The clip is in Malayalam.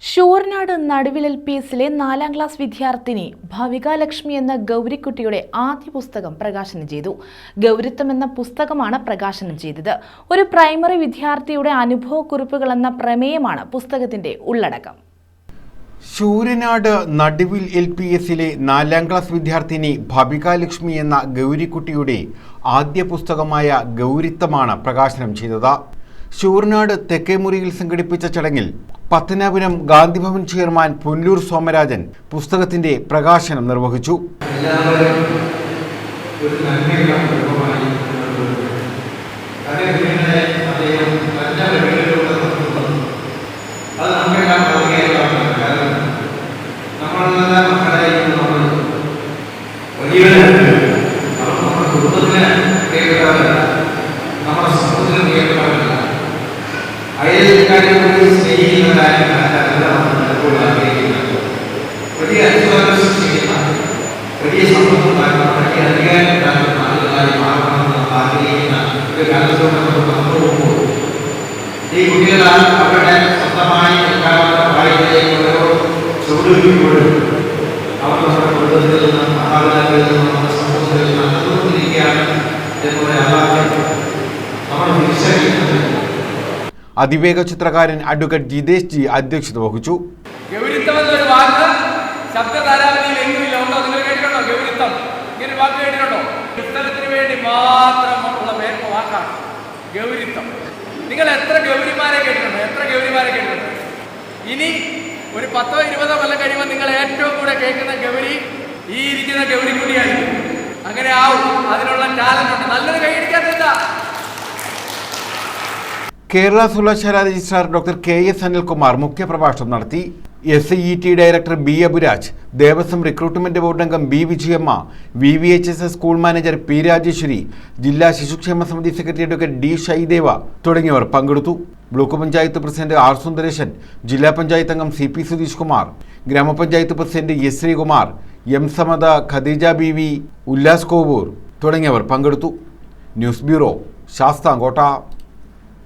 ഷൂർനാട് നടുവിൽ LPSലെ 4ാം ക്ലാസ് വിദ്യാർത്ഥിനി ഭവിക ലക്ഷ്മി എന്ന ഗൗരിക്കുട്ടിയുടെ ആദ്യ പുസ്തകം പ്രകാശനം ചെയ്തു. ഗൗരിത്വം എന്ന പുസ്തകമാണ് പ്രകാശനം ചെയ്തത്. ഒരു പ്രൈമറി വിദ്യാർത്ഥിയുടെ അനുഭവക്കുറിപ്പുകൾ എന്ന പ്രമേയമാണ് പുസ്തകത്തിന്റെ ഉള്ളടക്കം. ശൂരനാട് നടുവിൽ LPSലെ 4ാം ക്ലാസ് വിദ്യാർത്ഥിനി ഭവിക ലക്ഷ്മി എന്ന ഗൗരിക്കുട്ടിയുടെ ആദ്യ പുസ്തകമായ ഗൗരിത്വമാണ് പ്രകാശനം ചെയ്തത്. ശൂരനാട് തെക്കേമുറിയിൽ സംഘടിപ്പിച്ച ചടങ്ങിൽ പത്തനാപുരം ഗാന്ധിഭവൻ ചെയർമാൻ പുല്ലൂർ സോമരാജൻ പുസ്തകത്തിന്റെ പ്രകാശനം നിർവഹിച്ചു. അതിവേഗ ചിത്രകാരൻ അഡ്വക്കേറ്റ് ജിതേഷ് ജി അധ്യക്ഷത വഹിച്ചു. ഗൗരിത്വം എന്നൊരു വാക്ക് ശബ്ദധാരാവലിയിൽ എങ്ങുമില്ല. ഉണ്ടോ? നിങ്ങൾ കേട്ടിട്ടുണ്ടോ? ഗൗരിത്വം ഇങ്ങനെ വാക്ക് കേട്ടിട്ടുണ്ടോ? പുസ്തകത്തിന് വേണ്ടി മാത്രമുള്ള വാക്കാണ് ഗൗരിത്വം. നിങ്ങൾ എത്ര ഗൗരിമാരെ കേട്ടിട്ടുണ്ടോ? എത്ര ഗൗരിമാരെ കേട്ടിട്ടുണ്ടോ? ഇനി ഒരു 10-20 കൊല്ലം കഴിയുമ്പോൾ നിങ്ങൾ ഏറ്റവും കൂടെ കേൾക്കുന്ന ഗൗരി ഈ ഇരിക്കുന്ന ഗൗരിക്കുട്ടിയായിരിക്കും. അങ്ങനെ ആവും. അതിനുള്ള ടാലന്റ് ഉണ്ട്. നല്ലൊരു കൈയടിക്കാത്ത കേരള സർവകലാശാല രജിസ്ട്രാർ ഡോക്ടർ KS അനിൽകുമാർ മുഖ്യപ്രഭാഷണം നടത്തി. SEET director B Aburaj, Devaswom recruitment board അംഗം B Vijayamma, VVHSS school manager P Rajeshwari, ജില്ലാ ശിശുക്ഷേമ സമിതി സെക്രട്ടറി ഡോക്ടർ D ഷൈദേവ തുടങ്ങിയവർ പങ്കെടുത്തു. Block panchayat president R Sundaresan, ജില്ലാ പഞ്ചായത്ത് അംഗം CP സുധീഷ് കുമാർ, ഗ്രാമപഞ്ചായത്ത് president S Sreekumar, M Samatha, Khadeeja BV, Ullas Kovoor തുടങ്ങിയവർ പങ്കെടുത്തു. News bureau, Sasthamkotta.